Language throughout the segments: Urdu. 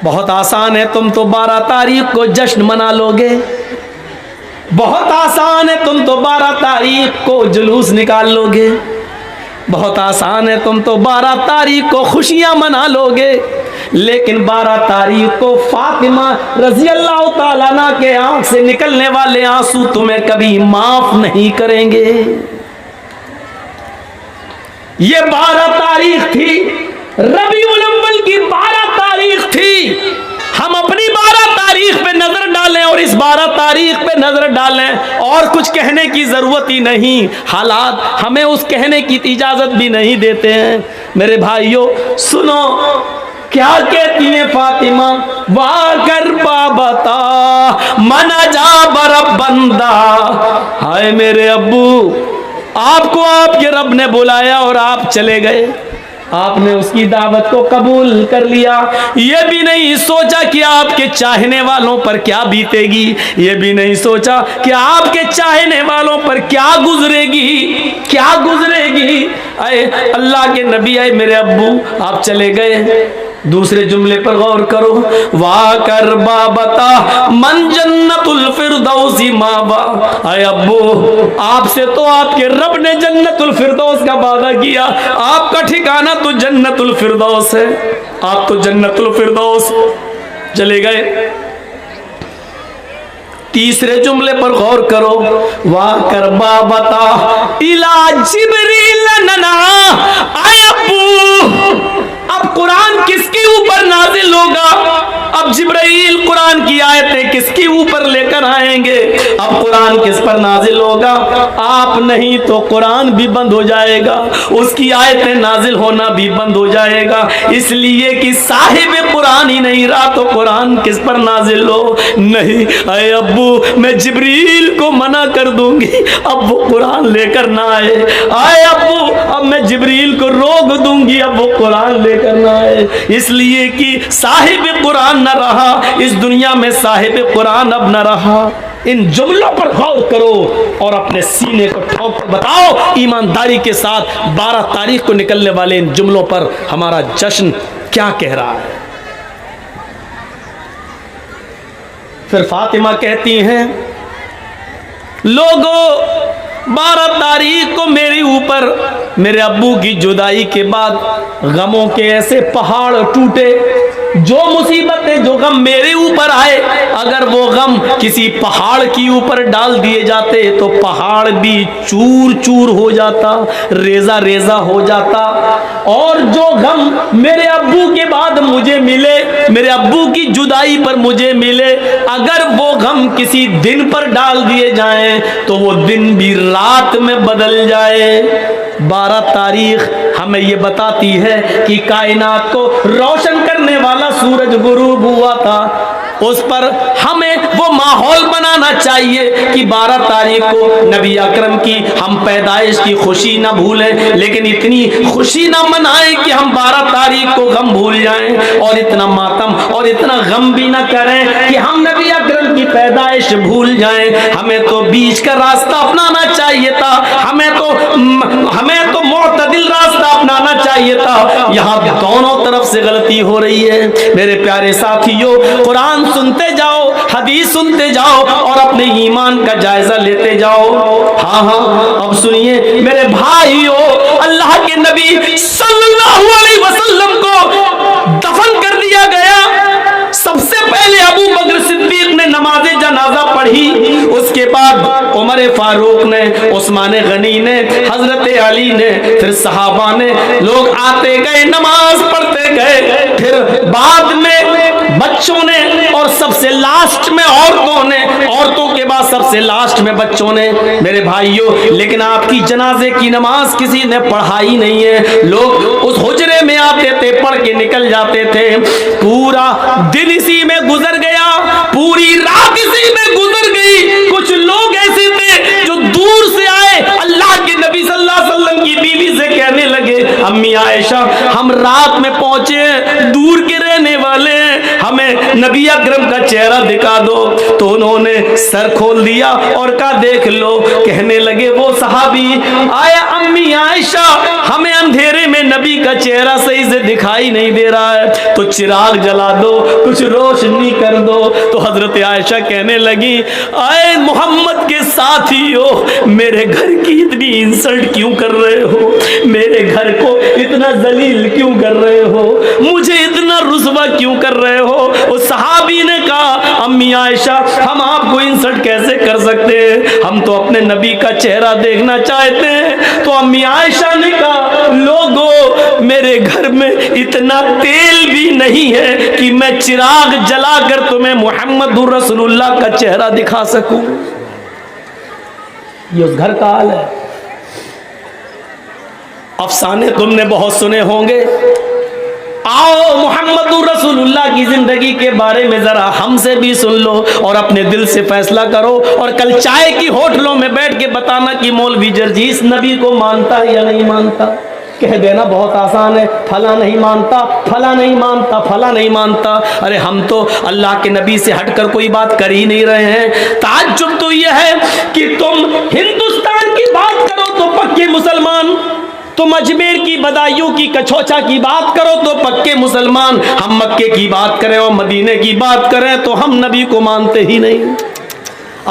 بہت آسان ہے، تم تو 12 تاریخ کو جشن منا لو گے، بہت آسان ہے، تم تو 12 تاریخ کو جلوس نکال لو گے، بہت آسان ہے، تم تو 12 تاریخ کو خوشیاں منا لو گے، لیکن 12 تاریخ کو فاطمہ رضی اللہ تعالیٰ عنہ کے آنکھ سے نکلنے والے آنسو تمہیں کبھی معاف نہیں کریں گے۔ یہ 12 تاریخ تھی، ربیع الاول کی 12 تاریخ تھی۔ ہم اپنی 12 تاریخ پہ نظر ڈالیں اور اس 12 تاریخ پہ نظر ڈالیں، اور کچھ کہنے کی ضرورت ہی نہیں، حالات ہمیں اس کہنے کی اجازت بھی نہیں دیتے ہیں۔ میرے بھائیوں سنو کیا کہتی ہیں فاطمہ، وا کر بابتا منا جا برب بندہ، ہائے میرے ابو، آپ کو آپ کے رب نے بلایا اور آپ چلے گئے، آپ نے اس کی دعوت کو قبول کر لیا، یہ بھی نہیں سوچا کہ آپ کے چاہنے والوں پر کیا بیتے گی، یہ بھی نہیں سوچا کہ آپ کے چاہنے والوں پر کیا گزرے گی، کیا گزرے گی۔ اے اللہ کے نبی، اے میرے ابو، آپ چلے گئے۔ دوسرے جملے پر غور کرو، وا کر بابتا من جنت الفردوس مابا، اے ابو آپ سے تو آپ کے رب نے جنت الفردوس کا وعدہ کیا، آپ کا ٹھکانہ تو جنت الفردوس ہے، آپ تو جنت الفردوس چلے گئے۔ تیسرے جملے پر غور کرو، وا کر بابتا الا جبریل ننا، اے ابو اب قرآن کس کے اوپر نازل ہوگا، اب جبرائیل قرآن کی آیتیں کس کے اوپر لے کر آئیں گے، اب قرآن کس پر نازل ہوگا، آپ نہیں تو قرآن بھی بند ہو جائے گا، اس کی آیتیں نازل ہونا بھی بند ہو جائے گا، اس لیے کہ صاحب قرآن ہی نہیں رہا تو قرآن کس پر نازل ہو، نہیں اے ابو میں جبریل کو منع کر دوں گی اب وہ قرآن لے کر نہ آئے، اے ابو اب میں جبریل کو روک دوں گی اب وہ قرآن لے کر نہ آئے، اس لیے کہ صاحب قرآن نہ رہا اس دنیا میں، صاحب قرآن اب نہ رہا۔ ان جملوں پر غور کرو اور اپنے سینے کو ٹھوک کر بتاؤ ایمانداری کے ساتھ 12 تاریخ کو نکلنے والے ان جملوں پر ہمارا جشن کیا کہہ رہا ہے۔ پھر فاطمہ کہتی ہیں، لوگوں 12 تاریخ کو میرے اوپر میرے ابو کی جدائی کے بعد غموں کے ایسے پہاڑ ٹوٹے، جو مصیبتیں جو غم میرے اوپر آئے اگر وہ غم کسی پہاڑ کی اوپر ڈال دیے جاتے تو پہاڑ بھی چور چور ہو جاتا، ریزہ ریزہ ہو جاتا، اور جو غم میرے ابو کے بعد مجھے ملے، میرے ابو کی جدائی پر مجھے ملے، اگر وہ غم کسی دن پر ڈال دیے جائیں تو وہ دن بھی رات میں بدل جائے۔ 12 تاریخ ہمیں یہ بتاتی ہے کہ کائنات کو روشن کرنے والا سورج غروب ہوا تھا، اس پر ہمیں وہ ماحول بنانا چاہیے کہ 12 تاریخ کو نبی اکرم کی ہم پیدائش کی خوشی نہ بھولیں، لیکن اتنی خوشی نہ منائیں کہ ہم 12 تاریخ کو غم بھول جائیں، اور اتنا ماتم اور اتنا غم بھی نہ کریں کہ ہم نبی اکرم کی پیدائش بھول جائیں۔ ہمیں تو بیچ کا راستہ اپنانا چاہیے تھا، ہمیں تو معتدل راستہ اپنانا چاہیے تھا، یہاں دونوں طرف سے غلطی ہو رہی ہے۔ میرے پیارے ساتھیوں، قرآن سنتے جاؤ، حدیث سنتے جاؤ اور اپنے ایمان کا جائزہ لیتے جاؤ۔ ہاں اب سنیے میرے بھائیوں، اللہ کے نبی صلی اللہ علیہ وسلم کو دفن کر دیا گیا، سب سے پہلے ابو بکر صدیق نے نماز جنازہ پڑھی، اس کے بعد عمر فاروق نے، عثمان غنی نے، حضرت علی نے، پھر صحابہ نے، لوگ آتے گئے نماز پڑھتے گئے، پھر بعد میں بچوں نے، اور سب سے لاسٹ میں عورتوں نے، عورتوں کے بعد سب سے لاسٹ میں بچوں نے۔ میرے بھائیوں، لیکن آپ کی جنازے کی نماز کسی نے پڑھائی نہیں ہے، لوگ اس حجرے میں آتے تھے، پڑھ کے نکل جاتے تھے، پورا دن اسی میں گزر گیا، پوری رات اسی میں گزر گئی۔ کچھ لوگ ایسے تھے جو دور سے آئے، اللہ کے نبی صلی اللہ علیہ وسلم کی بیوی سے کہنے لگے، امی عائشہ ہم رات میں پہنچے ہیں، دور کے رہنے والے ہیں، ہمیں نبی اکرم کا چہرہ دکھا دو۔ تو انہوں نے سر کھول دیا اور کہا دیکھ لو۔ کہنے لگے وہ صحابی، آیا امی عائشہ ہمیں اندھیرے میں نبی کا چہرہ صحیح سے دکھائی نہیں دے رہا ہے، تو چراغ جلا دو، کچھ روشنی کر دو۔ تو حضرت عائشہ کہنے لگی، اے محمد کے ساتھیو، میرے گھر کی اتنی انسلٹ کیوں کر رہے ہو؟ میرے گھر کو اتنا ذلیل کیوں کر رہے ہو؟ مجھے اتنا رسوا کیوں کر رہے ہو؟ اس صحابی نے کہا، امی عائشہ ہم آپ کو انسلٹ کیسے کر سکتے ہیں؟ ہم تو اپنے نبی کا چہرہ دیکھنا چاہتے ہیں۔ تو امی عائشہ نے کہا، لوگوں میرے گھر میں اتنا تیل بھی نہیں ہے کہ میں چراغ جلا کر تمہیں محمد رسول اللہ کا چہرہ دکھا سکوں۔ یہ اس گھر کا حال ہے۔ افسانے تم نے بہت سنے ہوں گے، آؤ محمد رسول اللہ کی زندگی کے بارے میں ذرا ہم سے بھی سن لو اور اپنے دل سے فیصلہ کرو، اور کل چائے کی ہوٹلوں میں بیٹھ کے بتانا کہ مولوی جرجیس نبی کو مانتا ہے یا نہیں مانتا۔ کہہ دینا بہت آسان ہے، پھلا نہیں مانتا، پھلا نہیں مانتا، پھلا نہیں مانتا۔ ارے ہم تو اللہ کے نبی سے ہٹ کر کوئی بات کر ہی نہیں رہے ہیں۔ تعجب تو یہ ہے کہ تم ہندوستان کی بات کرو تو پکے مسلمان، تم اجمیر کی بدایوں کی کچھوچا کی بات کرو تو پکے مسلمان، ہم مکے کی بات کریں اور مدینے کی بات کریں تو ہم نبی کو مانتے ہی نہیں۔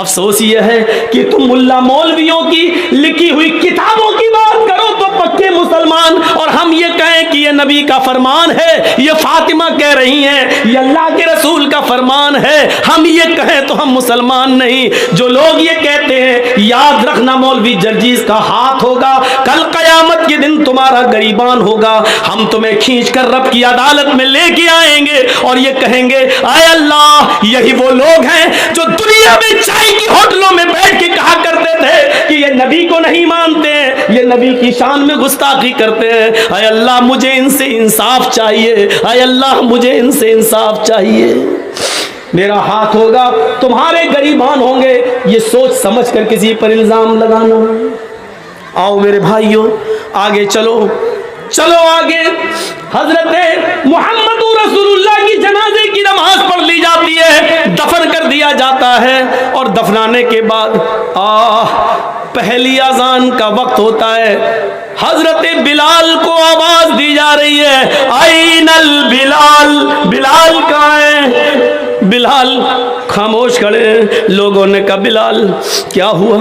افسوس یہ ہے کہ تم ملا مولویوں کی لکھی ہوئی کتابوں کی بات کرو تو پکے مسلمان، اور ہم یہ کہیں کہ یہ نبی کا فرمان ہے، یہ فاطمہ کہہ رہی ہیں، یہ اللہ کے رسول کا فرمان ہے، ہم یہ کہیں تو ہم مسلمان نہیں۔ جو لوگ یہ کہتے ہیں، یاد رکھنا مولوی جرجیس کا ہاتھ ہوگا، کل قیامت کے دن تمہارا گریبان ہوگا، ہم تمہیں کھینچ کر رب کی عدالت میں لے کے آئیں گے اور یہ کہیں گے، اے اللہ یہی وہ لوگ ہیں جو دنیا میں چائے کی ہوٹلوں میں بیٹھ کے کہا کرتے تھے کہ یہ نبی کو نہیں مانتے ہیں، یہ نبی کی شان میں گستاخی کرتے ہیں۔ اے اللہ مجھے ان سے انصاف چاہیے، اے اللہ مجھے ان سے انصاف چاہیے۔ میرا ہاتھ ہوگا، تمہارے گریبان ہوں گے، یہ سوچ سمجھ کر کسی پر الزام لگانا۔ آؤ میرے بھائیوں آگے چلو، چلو آگے۔ حضرت محمد رسول اللہ کی جنازے کی نماز پڑھ لی جاتی ہے، دفن کر دیا جاتا ہے، اور دفنانے کے بعد پہلی اذان کا وقت ہوتا ہے۔ حضرت بلال کو آواز دی جا رہی ہے، آئین البلال، بلال کہاں ہے؟ بلال خاموش کھڑے ہیں۔ لوگوں نے کہا بلال کیا ہوا؟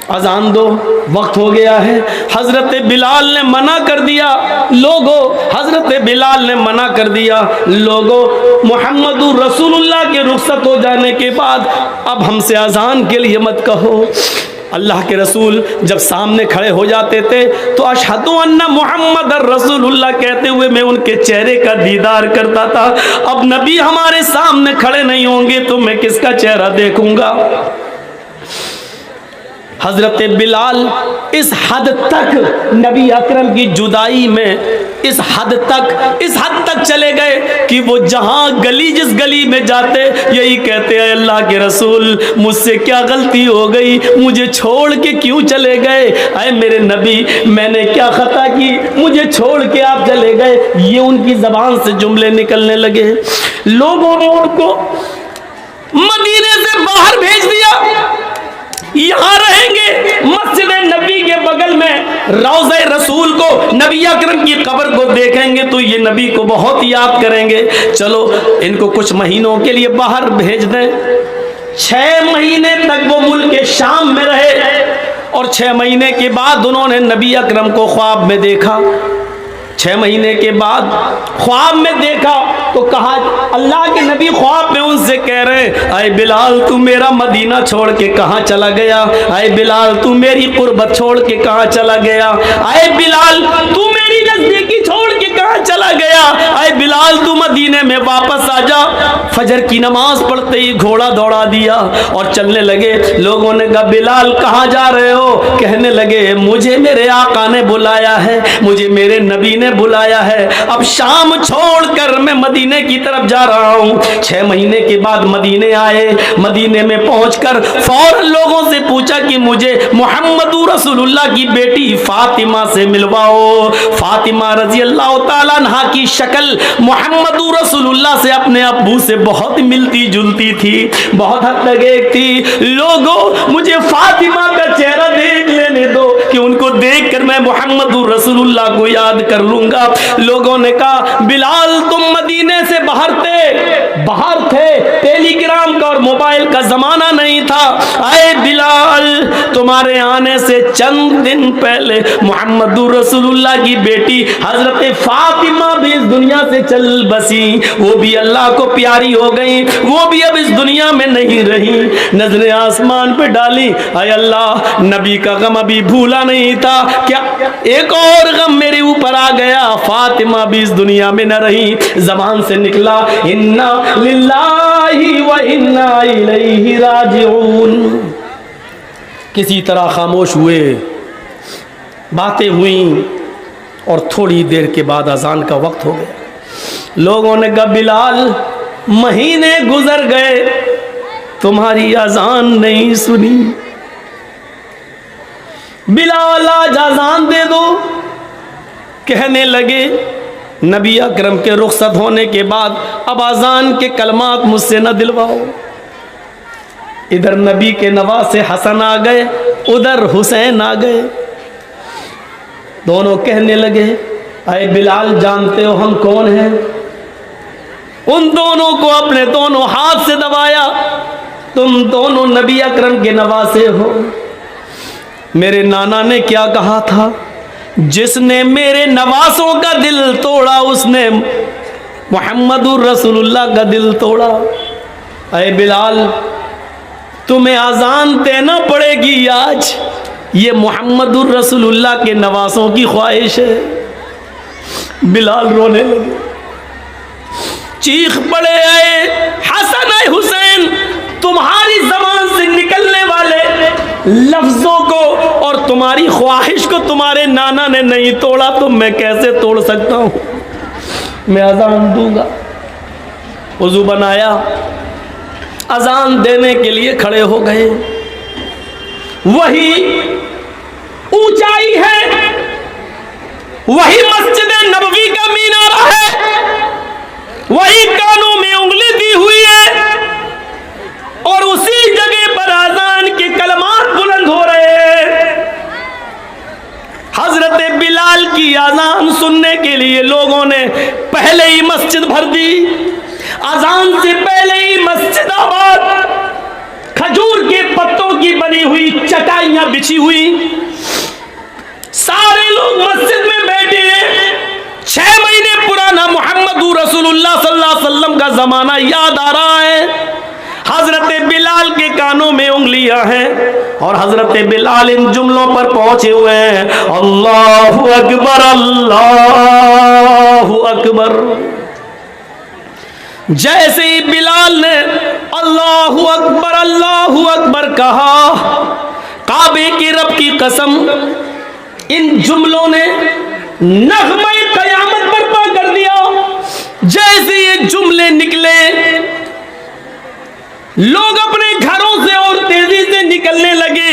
اذان دو، وقت ہو گیا ہے۔ حضرت بلال نے منع کر دیا، لوگوں حضرت بلال نے منع کر دیا، لوگوں محمد رسول اللہ کے رخصت ہو جانے کے بعد اب ہم سے اذان کے لیے مت کہو۔ اللہ کے رسول جب سامنے کھڑے ہو جاتے تھے تو اشہد ان محمد رسول اللہ کہتے ہوئے میں ان کے چہرے کا دیدار کرتا تھا۔ اب نبی ہمارے سامنے کھڑے نہیں ہوں گے تو میں کس کا چہرہ دیکھوں گا؟ حضرت بلال اس حد تک نبی اکرم کی جدائی میں اس حد تک چلے گئے کہ وہ جہاں گلی جس گلی میں جاتے یہی کہتے ہیں، اللہ کے رسول مجھ سے کیا غلطی ہو گئی، مجھے چھوڑ کے کیوں چلے گئے؟ اے میرے نبی میں نے کیا خطا کی، مجھے چھوڑ کے آپ چلے گئے؟ یہ ان کی زبان سے جملے نکلنے لگے۔ لوگوں نے ان کو مدینے سے باہر بھیج دیا، یہاں رہیں گے، مسجد نبی کے بغل میں روضہ رسول کو، نبی اکرم کی قبر کو دیکھیں گے تو یہ نبی کو بہت یاد کریں گے۔ چلو ان کو کچھ مہینوں کے لیے باہر بھیج دیں۔ 6 مہینے تک وہ ملک شام میں رہے، اور 6 مہینے کے بعد انہوں نے نبی اکرم کو خواب میں دیکھا۔ 6 مہینے کے بعد خواب میں دیکھا تو کہا، اللہ کے نبی خواب میں ان سے کہہ رہے ہیں، اے بلال تو میرا مدینہ چھوڑ کے کہاں چلا گیا؟ اے بلال تو میری قربت چھوڑ کے کہاں چلا گیا؟ اے بلال تو میری نزدیکی چھوڑ کے کہاں چلا گیا؟ اے بلال تو مدینے میں واپس آ جا۔ فجر کی نماز پڑھتے ہی گھوڑا دوڑا دیا اور چلنے لگے۔ لوگوں نے کہا بلال کہاں جا رہے ہو؟ کہنے لگے مجھے میرے آقا نے بلایا ہے، مجھے میرے نبی نے بلایا ہے، اب شام چھوڑ کر میں مدینے کی طرف جا رہا ہوں۔ 6 مہینے کے بعد مدینے آئے، مدینے میں پہنچ کر فوراً لوگوں سے پوچھا کہ مجھے محمد رسول اللہ کی بیٹی فاطمہ سے ملواؤ۔ فاطمہ رضی اللہ تعالیٰ عنہا کی شکل محمد رسول اللہ سے اپنے ابو سے بہت ملتی جلتی تھی، بہت حد تک ایک تھی۔ لوگوں مجھے فاطمہ کا چہرہ دیکھ لینے دو کہ ان کو دیکھ کر میں محمد رسول اللہ کو یاد کر لوں گا۔ لوگوں نے کہا بلال تم مدینے سے باہر تھے، ٹیلی گرام کا اور موبائل کا زمانہ نہیں تھا، اے بلال تمہارے آنے سے چند دن پہلے محمد رسول اللہ کی بیٹی حضرت فاطمہ بھی اس دنیا سے چل بسی، وہ بھی اللہ کو پیاری ہو گئی، وہ بھی اب اس دنیا میں نہیں رہی۔ نظریں آسمان پہ ڈالی، اے اللہ نبی کا غم ابھی بھولا نہیں تھا، کیا ایک اور غم میرے اوپر آ گیا، فاطمہ بھی اس دنیا میں نہ رہی۔ زبان سے نکلا انا للہ و انا الیہ راجعون۔ کسی طرح خاموش ہوئے، باتیں ہوئیں، اور تھوڑی دیر کے بعد اذان کا وقت ہو گیا۔ لوگوں نے کہا بلال مہینے گزر گئے تمہاری اذان نہیں سنی، بلال آج اذان دے دو۔ کہنے لگے نبی اکرم کے رخصت ہونے کے بعد اب اذان کے کلمات مجھ سے نہ دلواؤ۔ ادھر نبی کے نواسے حسن آ گئے، ادھر حسین آ گئے، دونوں کہنے لگے اے بلال جانتے ہو ہم کون ہیں؟ ان دونوں کو اپنے دونوں ہاتھ سے دبایا، تم دونوں نبی اکرم کے نواسے ہو۔ میرے نانا نے کیا کہا تھا، جس نے میرے نواسوں کا دل توڑا اس نے محمد الرسول اللہ کا دل توڑا۔ اے بلال تمہیں اذان دینا پڑے گی آج، یہ محمد الرسول اللہ کے نواسوں کی خواہش ہے۔ بلال رونے لگے، چیخ پڑے اے حسن اے حسین، تمہاری زبان سے نکلنے والے لفظوں کو اور تمہاری خواہش کو تمہارے نانا نے نہیں توڑا تو میں کیسے توڑ سکتا ہوں؟ میں اذان دوں گا۔ وضو بنایا، اذان دینے کے لیے کھڑے ہو گئے۔ وہی اونچائی ہے، وہی مسجد نبوی کا مینارہ ہے، وہی کانوں میں انگلی دی ہوئی ہے، اور اسی جگہ پر اذان کے کلمات بلند ہو رہے ہیں۔ حضرت بلال کی اذان سننے کے لیے لوگوں نے پہلے ہی مسجد بھر دی، اذان سے پہلے ہی مسجد آباد، کھجور کے پتوں کی بنی ہوئی چٹائیاں بچھی ہوئی، سارے لوگ مسجد میں بیٹھے ہیں۔ 6 مہینے پرانا محمد رسول اللہ صلی اللہ علیہ وسلم کا زمانہ یاد آ رہا ہے۔ حضرت بلال کے کانوں میں انگلیاں ہیں اور حضرت بلال ان جملوں پر پہنچے ہوئے ہیں، اللہ اکبر اللہ اکبر۔ جیسے ہی بلال نے اللہ اکبر کہا، کعبے کے رب کی قسم ان جملوں نے نغمہ قیامت برپا کر دیا۔ جیسے یہ جملے نکلے لوگ اپنے گھروں سے اور تیزی سے نکلنے لگے،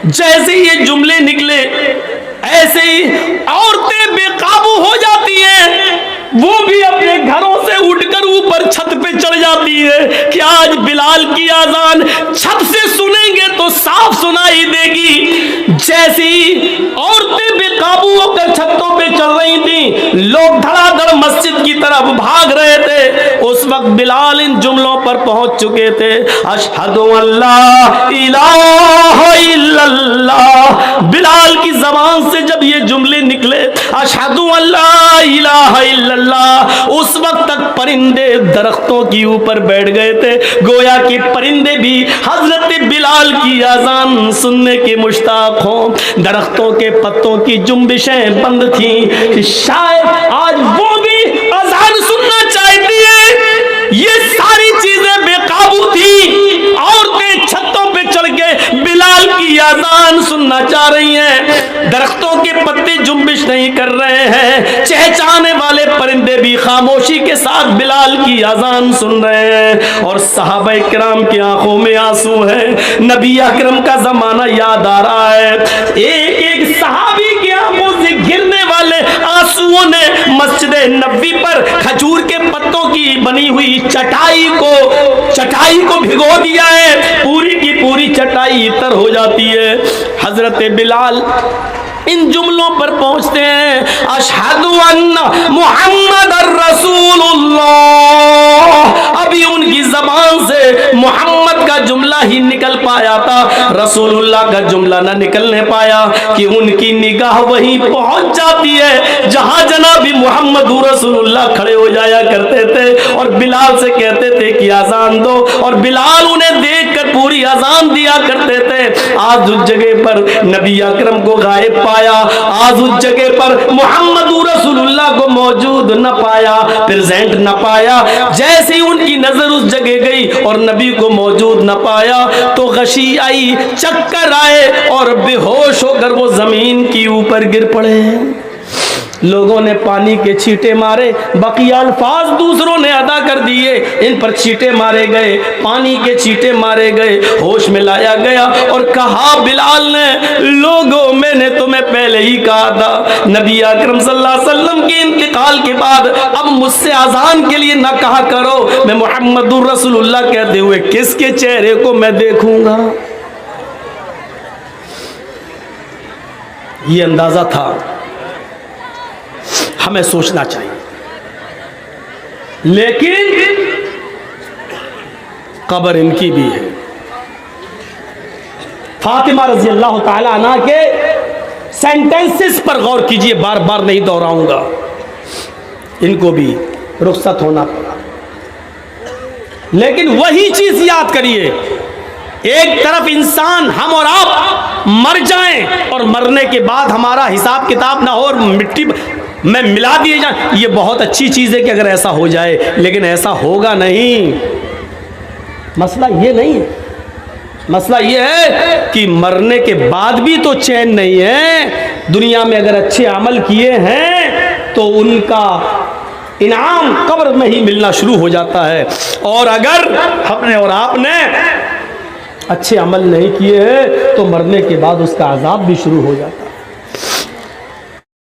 جیسے یہ جملے نکلے ایسے ہی عورتیں بے قابو ہو جاتی ہیں، وہ بھی اپنے گھروں سے اٹھ کر اوپر چھت پہ چڑھ جاتی ہے کہ آج بلال کی اذان چھت سے سنیں گے تو صاف سنائی دے گی۔ جیسی عورتیں بے قابو ہو کر چھتوں پہ چڑھ رہی تھیں، لوگ دھڑا دھڑ مسجد کی طرف بھاگ رہے تھے، اس وقت بلال ان جملوں پر پہنچ چکے تھے، اشہد ان لا الہ الا اللہ۔ بلال کی زبان سے جب یہ جملے نکلے اشہد ان لا الہ الا اللہ، اس وقت تک پرندے درختوں کے اوپر بیٹھ گئے تھے، گویا کہ پرندے بھی حضرت بلال کی اذان سننے کے مشتاق ہوں۔ درختوں کے پتوں کی جنبشیں بند تھیں کہ شاید آج وہ بھی اذان سننا چاہتی ہے۔ یہ ساری چیزیں بے قابو تھی، عورتیں چھتوں پہ چڑھ کے بلال کی اذان سننا چاہ رہی ہیں، درختوں کے پتے جنبش نہیں کر رہے ہیں، چہچانے والے پرندے بھی خاموشی کے ساتھ بلال کی اذان سن رہے ہیں، اور صحابہ کرام کی آنکھوں میں آنسو ہے۔ نبی اکرم کا زمانہ یاد آ رہا ہے، ایک ایک صحابی کی آنکھوں سے گرنے والے آنسو ہندوؤں نے مسجد نبوی پر کھجور کے پتوں کی بنی ہوئی چٹائی کو بھگو دیا ہے، پوری کی پوری چٹائی تر ہو جاتی ہے۔ حضرت بلال ان جملوں پر پہنچتے ہیں، اشہد ان محمد الرسول اللہ، ابھی ان کی زبان سے محمد کا جملہ ہی نکل پایا تھا، رسول اللہ کا جملہ نہ نکلنے پایا کہ ان کی نگاہ وہیں پہنچ جاتی ہے جہاں جناب محمد رسول اللہ کھڑے ہو جایا کرتے تھے اور بلال سے کہتے تھے کہ اذان دو، اور بلال انہیں دیکھ کر پوری اذان دیا کرتے تھے۔ آج اس جگہ پر نبی اکرم کو غائب پایا، آج اس جگہ پر محمد رسول اللہ کو موجود نہ پایا، پریزنٹ نہ پایا۔ جیسے ان کی نظر اس جگہ گئی اور نبی کو موجود نہ پایا تو غشی آئی، چکر آئے اور بے ہوش ہو کر وہ زمین کی اوپر گر پڑے۔ لوگوں نے پانی کے چھینٹے مارے، بقیہ الفاظ دوسروں نے ادا کر دیے، ان پر چھینٹے مارے گئے، پانی کے چھینٹے مارے گئے، ہوش میں لایا گیا اور کہا بلال نے، لوگوں میں نے تمہیں پہلے ہی کہا تھا نبی اکرم صلی اللہ علیہ وسلم کے انتقال کے بعد اب مجھ سے اذان کے لیے نہ کہا کرو، میں محمد رسول اللہ کہتے ہوئے کس کے چہرے کو میں دیکھوں گا۔ یہ اندازہ تھا، ہمیں سوچنا چاہیے۔ لیکن قبر ان کی بھی ہے۔ فاطمہ رضی اللہ تعالی عنہ کے سینٹنسز پر غور کیجئے، بار بار نہیں دہراؤں گا، ان کو بھی رخصت ہونا پڑا۔ لیکن وہی چیز یاد کریے، ایک طرف انسان ہم اور آپ مر جائیں اور مرنے کے بعد ہمارا حساب کتاب نہ ہو اور مٹی میں ملا دیے جائیں، یہ بہت اچھی چیز ہے کہ اگر ایسا ہو جائے، لیکن ایسا ہوگا نہیں۔ مسئلہ یہ نہیں ہے، مسئلہ یہ ہے کہ مرنے کے بعد بھی تو چین نہیں ہے۔ دنیا میں اگر اچھے عمل کیے ہیں تو ان کا انعام قبر میں ہی ملنا شروع ہو جاتا ہے، اور اگر ہم نے اور آپ نے اچھے عمل نہیں کیے ہیں تو مرنے کے بعد اس کا عذاب بھی شروع ہو جاتا ہے۔